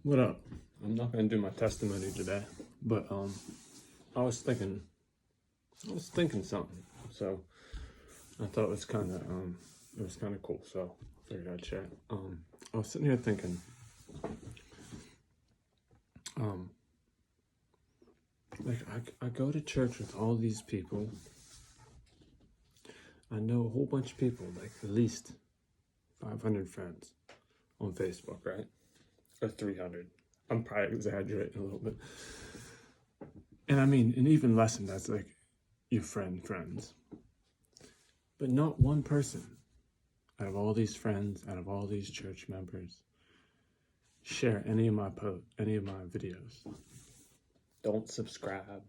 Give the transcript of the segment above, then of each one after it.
What up? I'm not gonna do my testimony today, but I was thinking something, so I thought it was kind of cool, so I figured I'd share it. I was sitting here thinking, like I go to church with all these people. I know a whole bunch of people, like at least 500 friends on Facebook, right? Or 300. I'm probably exaggerating a little bit. And I mean, and even less than that's like your friends. But not one person out of all these friends, out of all these church members, share any of my videos. Don't subscribe,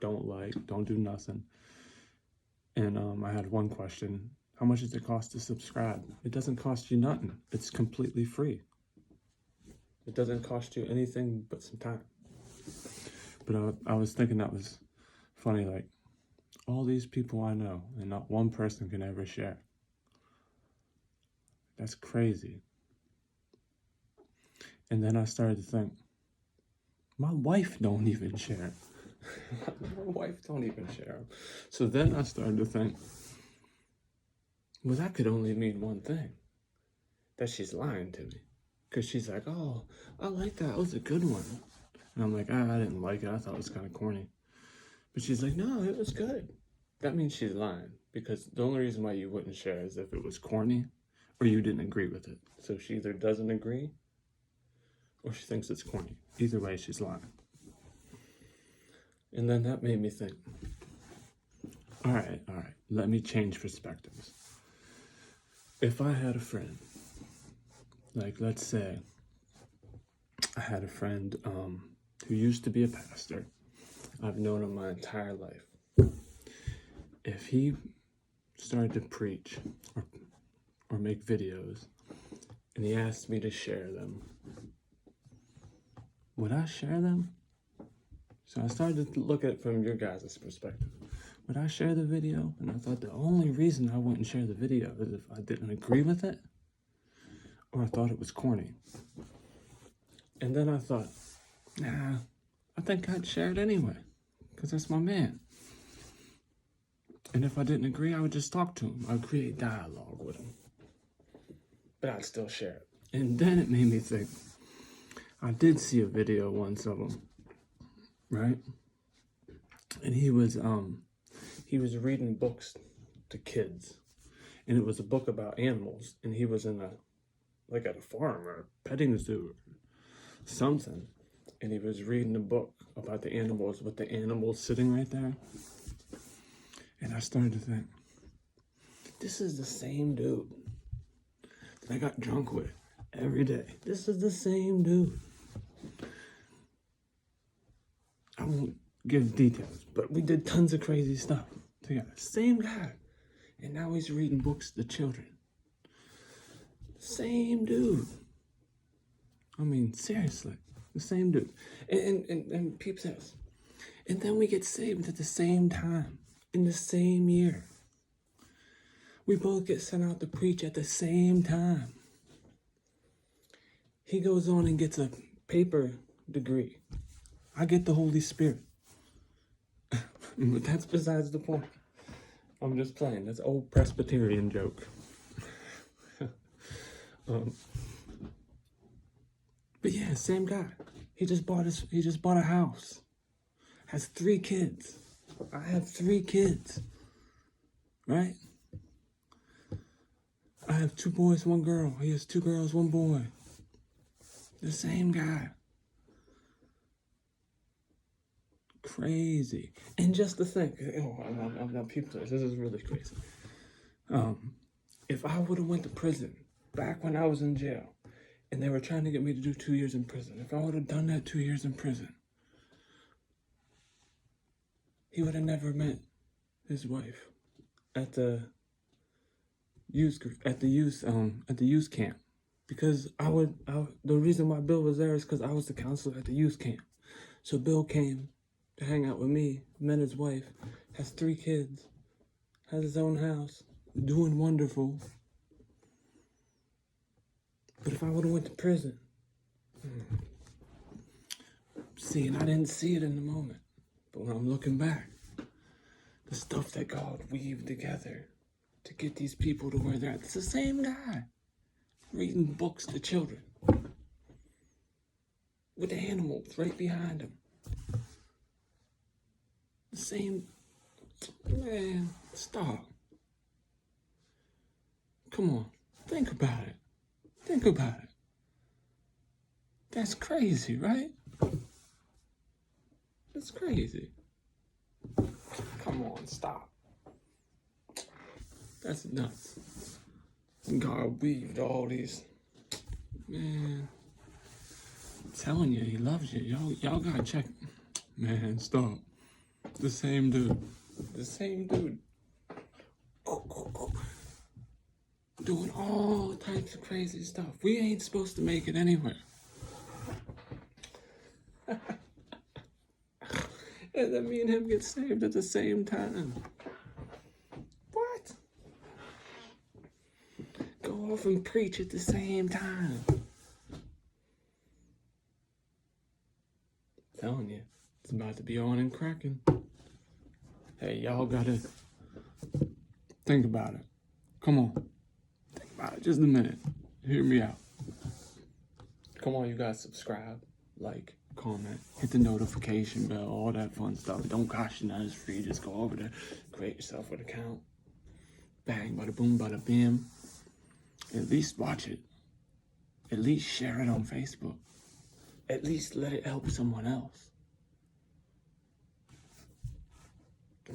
don't like, don't do nothing. And I had one question. How much does it cost to subscribe? It doesn't cost you nothing. It's completely free. It doesn't cost you anything but some time. But I was thinking that was funny, like, all these people I know, and not one person can ever share. That's crazy. And then I started to think, my wife don't even share. My wife don't even share. So then I started to think, well, that could only mean one thing. That she's lying to me. Because she's like, oh, I like that. It was a good one. And I'm like, I didn't like it. I thought it was kind of corny. But she's like, no, it was good. That means she's lying. Because the only reason why you wouldn't share is if it was corny or you didn't agree with it. So she either doesn't agree or she thinks it's corny. Either way, she's lying. And then that made me think, all right, let me change perspectives. If I had a friend, like let's say I had a friend who used to be a pastor. I've known him my entire life. If he started to preach or make videos and he asked me to share them, would I share them? So I started to look at it from your guys' perspective. Would I share the video? And I thought the only reason I wouldn't share the video is if I didn't agree with it or I thought it was corny. And then I thought, nah, I think I'd share it anyway, because that's my man. And if I didn't agree, I would just talk to him. I'd create dialogue with him. But I'd still share it. And then it made me think, I did see a video once of him, right? And he was reading books to kids. And it was a book about animals. And he was at a farm or a petting zoo or something. And he was reading a book about the animals with the animals sitting right there. And I started to think, this is the same dude that I got drunk with every day. This is the same dude. I won't give details, but we did tons of crazy stuff together. Same guy. And now he's reading books to children. Same dude. I mean, seriously, the same dude. And peep this. And then we get saved at the same time, in the same year. We both get sent out to preach at the same time. He goes on and gets a paper degree. I get the Holy Spirit. But that's besides the point. I'm just playing. That's an old Presbyterian joke. But yeah, same guy. He just bought a house. Has 3 kids. I have 3 kids. Right? I have 2 boys, 1 girl. He has 2 girls, 1 boy. The same guy. Crazy. And just to think, I'm not people. This is really crazy. If I would have went to prison back when I was in jail, and they were trying to get me to do 2 years in prison, if I would have done that 2 years in prison, he would have never met his wife at the youth camp, because the reason why Bill was there is because I was the counselor at the youth camp. So Bill came to hang out with me, met his wife, has 3 kids, has his own house, doing wonderful. But if I would have went to prison, crazy, and I didn't see it in the moment. But when I'm looking back, the stuff that God weaved together to get these people to where they're at, it's the same guy reading books to children with the animals right behind him. The same, man, stop. Come on, think about it. Think about it. That's crazy, right? That's crazy. Come on, stop. That's nuts. God weaved all these. Man, I'm telling you, he loves you. Y'all gotta check. Man, stop. The same dude. The same dude. Doing all types of crazy stuff. We ain't supposed to make it anywhere. And then me and him get saved at the same time. What? Go off and preach at the same time. I'm telling you, it's about to be on and cracking. Hey, y'all gotta think about it. Come on. Think about it just a minute. Hear me out. Come on, you guys, subscribe, like, comment, hit the notification bell, all that fun stuff. It don't cost you nothing, it's free. Just go over there, create yourself an account. Bang, bada boom, bada bam. At least watch it. At least share it on Facebook. At least let it help someone else.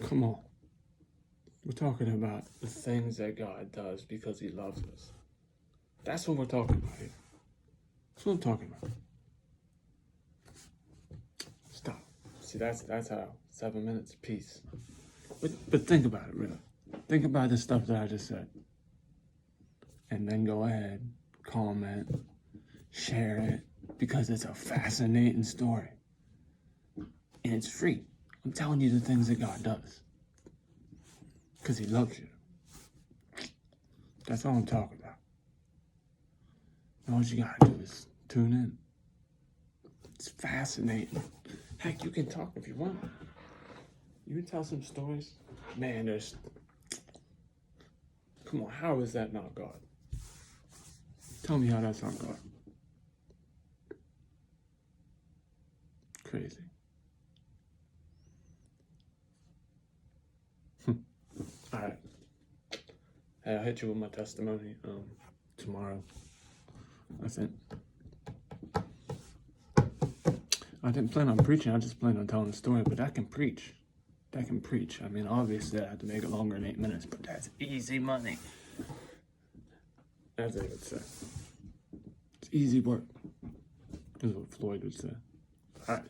Come on. We're talking about the things that God does because he loves us. That's what we're talking about here. That's what I'm talking about. Stop. See, that's how 7 minutes. Peace. But think about it, really. Think about the stuff that I just said. And then go ahead, comment, share it, because it's a fascinating story. And it's free. I'm telling you the things that God does. Because he loves you. That's all I'm talking about. All you gotta do is tune in. It's fascinating. Heck, you can talk if you want. You can tell some stories. Man, come on, how is that not God? Tell me how that's not God. Crazy. Alright. Hey, I'll hit you with my testimony tomorrow. I think. I didn't plan on preaching, I just planned on telling a story, but that can preach. That can preach. I mean, obviously I had to make it longer than 8 minutes, but that's easy money. As they would say. It's easy work. Is what Floyd would say. Alright.